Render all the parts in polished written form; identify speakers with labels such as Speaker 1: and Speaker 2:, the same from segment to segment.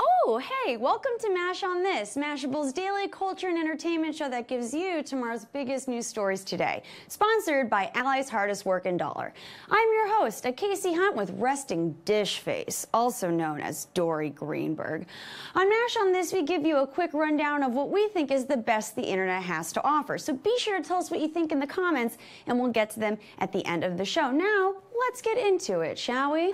Speaker 1: Oh, hey, welcome to Mash on This, Mashable's daily culture and entertainment show that gives you tomorrow's biggest news stories today. Sponsored by Ally's Hardest Working Dollar. I'm your host, a Casey Hunt with resting dish face, also known as Dory Greenberg. On Mash on This, we give you a quick rundown of what we think is the best the internet has to offer. So be sure to tell us what you think in the comments, and we'll get to them at the end of the show. Now, let's get into it, shall we?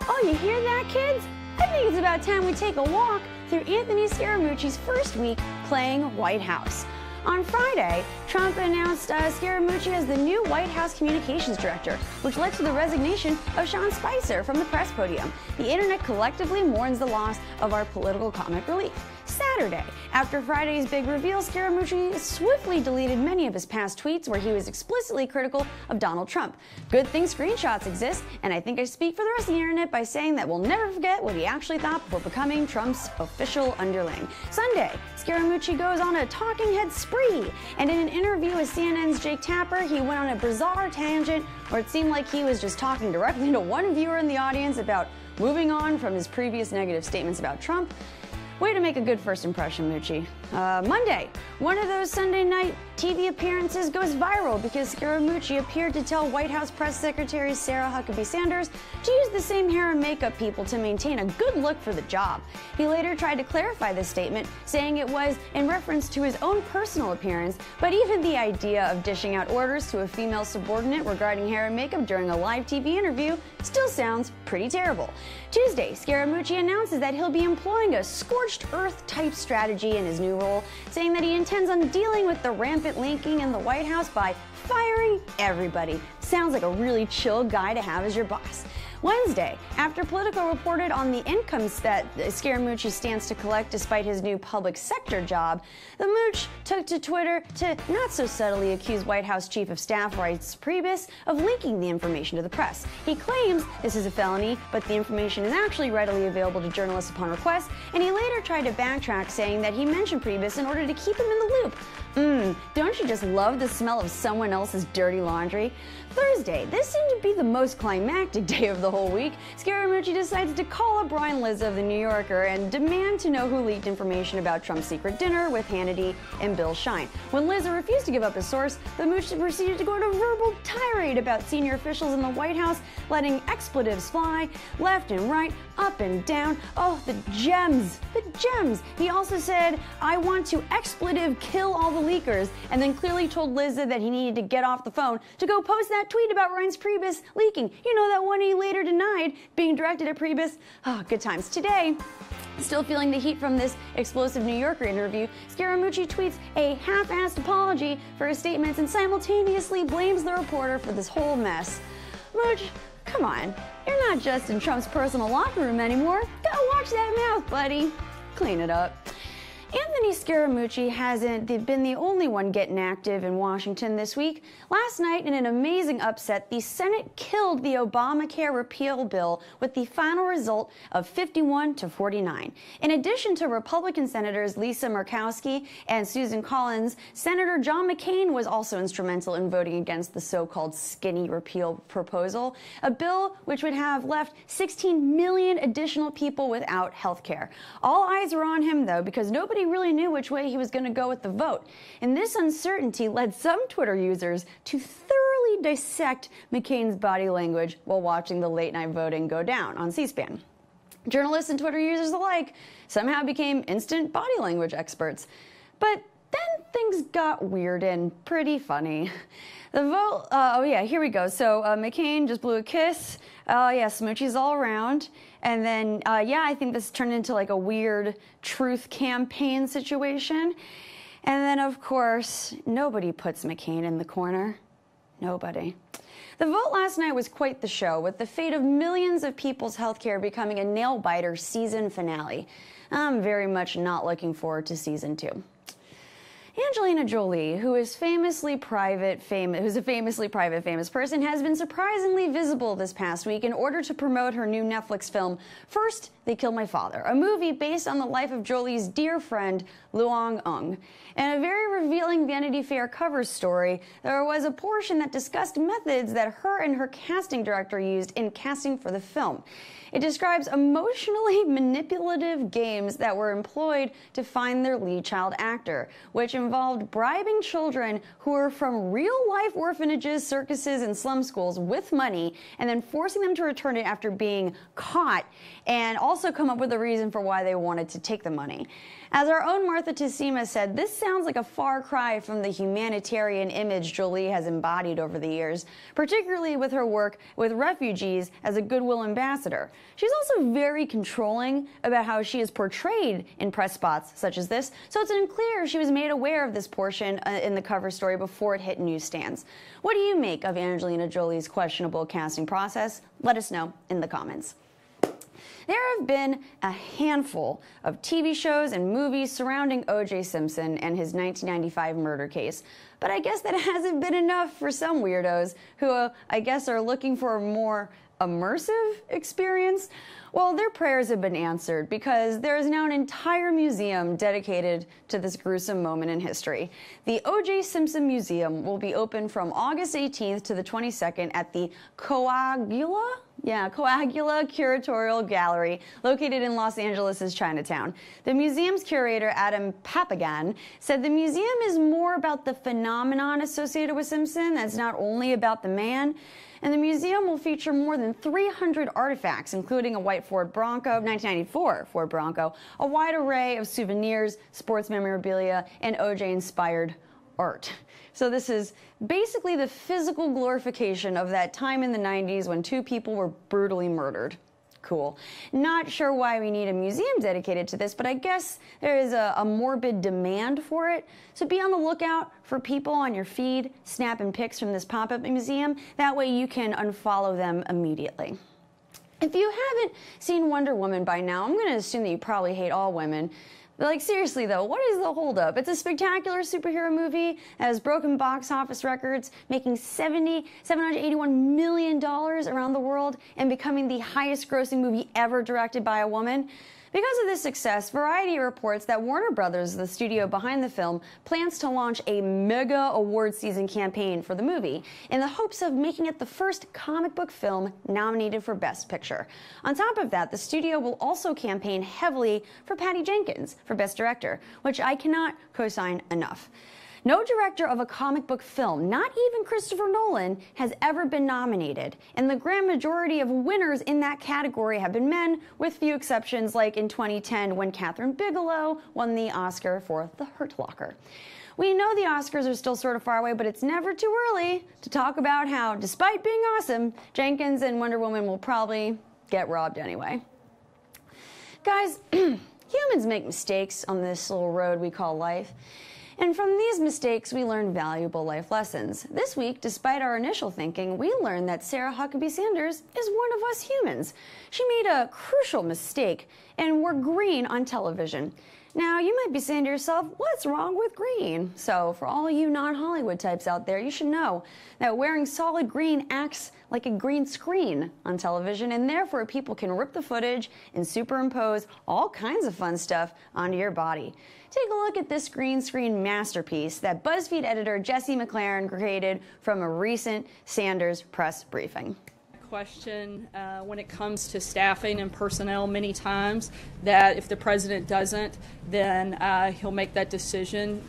Speaker 1: Oh, you hear that, kids? I think it's about time we take a walk through Anthony Scaramucci's first week playing White House. On Friday, Trump announced Scaramucci as the new White House communications director, which led to the resignation of Sean Spicer from the press podium. The internet collectively mourns the loss of our political comic relief. Saturday, after Friday's big reveal, Scaramucci swiftly deleted many of his past tweets where he was explicitly critical of Donald Trump. Good thing screenshots exist, and I think I speak for the rest of the internet by saying that we'll never forget what he actually thought before becoming Trump's official underling. Sunday, Scaramucci goes on a talking head spree, and in an interview with CNN's Jake Tapper, he went on a bizarre tangent where it seemed like he was just talking directly to one viewer in the audience about moving on from his previous negative statements about Trump. Way to make a good first impression, Mucci. Monday, one of those Sunday night TV appearances goes viral because Scaramucci appeared to tell White House Press Secretary Sarah Huckabee Sanders to use the same hair and makeup people to maintain a good look for the job. He later tried to clarify this statement, saying it was in reference to his own personal appearance, but even the idea of dishing out orders to a female subordinate regarding hair and makeup during a live TV interview still sounds pretty terrible. Tuesday, Scaramucci announces that he'll be employing a scorched earth type strategy in his new role, saying that he intends on dealing with the rampant leaking in the White House by firing everybody. Sounds like a really chill guy to have as your boss. Wednesday, after Politico reported on the incomes that Scaramucci stands to collect despite his new public sector job, the mooch took to Twitter to not so subtly accuse White House Chief of Staff Reince Priebus of leaking the information to the press. He claims this is a felony, but the information is actually readily available to journalists upon request, and he later tried to backtrack, saying that he mentioned Priebus in order to keep him in the loop. Don't you just love the smell of someone else's dirty laundry? Thursday, this seemed to be the most climactic day of the whole week. Scaramucci decides to call up Brian Lizza of The New Yorker and demand to know who leaked information about Trump's secret dinner with Hannity and Bill Shine. When Lizza refused to give up his source, the mooch proceeded to go on a verbal tirade about senior officials in the White House, letting expletives fly left and right, up and down. Oh, the gems, the gems. He also said, "I want to expletive kill all the leakers," and then clearly told Lizza that he needed to get off the phone to go post that tweet about Reince Priebus leaking. You know, that one he later denied being directed at Priebus. Oh, good times. Today, still feeling the heat from this explosive New Yorker interview, Scaramucci tweets a half-assed apology for his statements and simultaneously blames the reporter for this whole mess. Mooch, come on. You're not just in Trump's personal locker room anymore. Gotta watch that mouth, buddy. Clean it up. Anthony Scaramucci hasn't been the only one getting active in Washington this week. Last night, in an amazing upset, the Senate killed the Obamacare repeal bill with the final result of 51 to 49. In addition to Republican Senators Lisa Murkowski and Susan Collins, Senator John McCain was also instrumental in voting against the so-called skinny repeal proposal, a bill which would have left 16 million additional people without health care. All eyes were on him, though, because nobody really knew which way he was going to go with the vote. And this uncertainty led some Twitter users to thoroughly dissect McCain's body language while watching the late-night voting go down on C-SPAN. Journalists and Twitter users alike somehow became instant body language experts. But then things got weird and pretty funny. The vote, oh yeah, here we go. So McCain just blew a kiss. Yeah, smoochies all around. And then, yeah, I think this turned into like a weird truth campaign situation. And then, of course, nobody puts McCain in the corner. Nobody. The vote last night was quite the show, with the fate of millions of people's healthcare becoming a nail-biter season finale. I'm very much not looking forward to season 2. Angelina Jolie, who's a famously private, famous person, has been surprisingly visible this past week in order to promote her new Netflix film, First They Killed My Father, a movie based on the life of Jolie's dear friend, Luong Ung. In a very revealing Vanity Fair cover story, there was a portion that discussed methods that her and her casting director used in casting for the film. It describes emotionally manipulative games that were employed to find their lead child actor, which involved bribing children who were from real-life orphanages, circuses, and slum schools with money, and then forcing them to return it after being caught, and also come up with a reason for why they wanted to take the money. As our own Martha Tessima said, this sounds like a far cry from the humanitarian image Jolie has embodied over the years, particularly with her work with refugees as a goodwill ambassador. She's also very controlling about how she is portrayed in press spots such as this, so it's unclear she was made aware of this portion in the cover story before it hit newsstands. What do you make of Angelina Jolie's questionable casting process? Let us know in the comments. There have been a handful of TV shows and movies surrounding O.J. Simpson and his 1995 murder case, but I guess that hasn't been enough for some weirdos who, I guess, are looking for a more immersive experience. Well, their prayers have been answered because there is now an entire museum dedicated to this gruesome moment in history. The O.J. Simpson Museum will be open from August 18th to the 22nd at the Coagula Curatorial Gallery, located in Los Angeles' Chinatown. The museum's curator, Adam Papagan, said the museum is more about the phenomenon associated with Simpson. That's not only about the man. And the museum will feature more than 300 artifacts, including a white Ford Bronco, 1994 Ford Bronco, a wide array of souvenirs, sports memorabilia, and OJ-inspired art. So this is basically the physical glorification of that time in the 90s when two people were brutally murdered. Cool. Not sure why we need a museum dedicated to this, but I guess there is a morbid demand for it. So be on the lookout for people on your feed snapping pics from this pop-up museum. That way you can unfollow them immediately. If you haven't seen Wonder Woman by now, I'm going to assume that you probably hate all women. But like, seriously though, what is the holdup? It's a spectacular superhero movie that has broken box office records, making $781 million around the world and becoming the highest grossing movie ever directed by a woman. Because of this success, Variety reports that Warner Brothers, the studio behind the film, plans to launch a mega award season campaign for the movie in the hopes of making it the first comic book film nominated for Best Picture. On top of that, the studio will also campaign heavily for Patty Jenkins for Best Director, which I cannot co-sign enough. No director of a comic book film, not even Christopher Nolan, has ever been nominated, and the grand majority of winners in that category have been men, with few exceptions like in 2010 when Kathryn Bigelow won the Oscar for The Hurt Locker. We know the Oscars are still sort of far away, but it's never too early to talk about how, despite being awesome, Jenkins and Wonder Woman will probably get robbed anyway. Guys, humans make mistakes on this little road we call life. And from these mistakes, we learn valuable life lessons. This week, despite our initial thinking, we learned that Sarah Huckabee Sanders is one of us humans. She made a crucial mistake and wore green on television. Now, you might be saying to yourself, what's wrong with green? So, for all you non-Hollywood types out there, you should know that wearing solid green acts like a green screen on television, and therefore people can rip the footage and superimpose all kinds of fun stuff onto your body. Take a look at this green screen masterpiece that BuzzFeed editor Jesse McLaren created from a recent Sanders press briefing.
Speaker 2: Question when it comes to staffing and personnel many times that if the president doesn't, then he'll make that decision.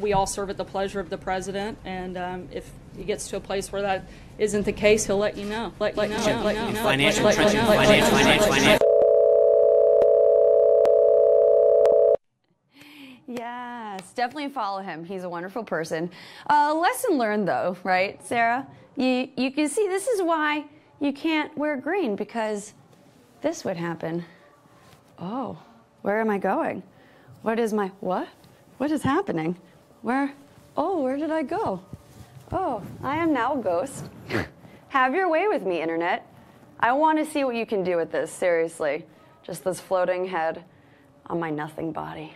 Speaker 2: We all serve at the pleasure of the president, and if he gets to a place where that isn't the case, he'll let you know.
Speaker 1: Yes, definitely follow him. He's a wonderful person. Lesson learned though, right, Sarah? You can see this is why you can't wear green, because this would happen. Oh, where am I going? What is my, what? What is happening? Where did I go? Oh, I am now a ghost. Have your way with me, Internet. I want to see what you can do with this, seriously. Just this floating head on my nothing body.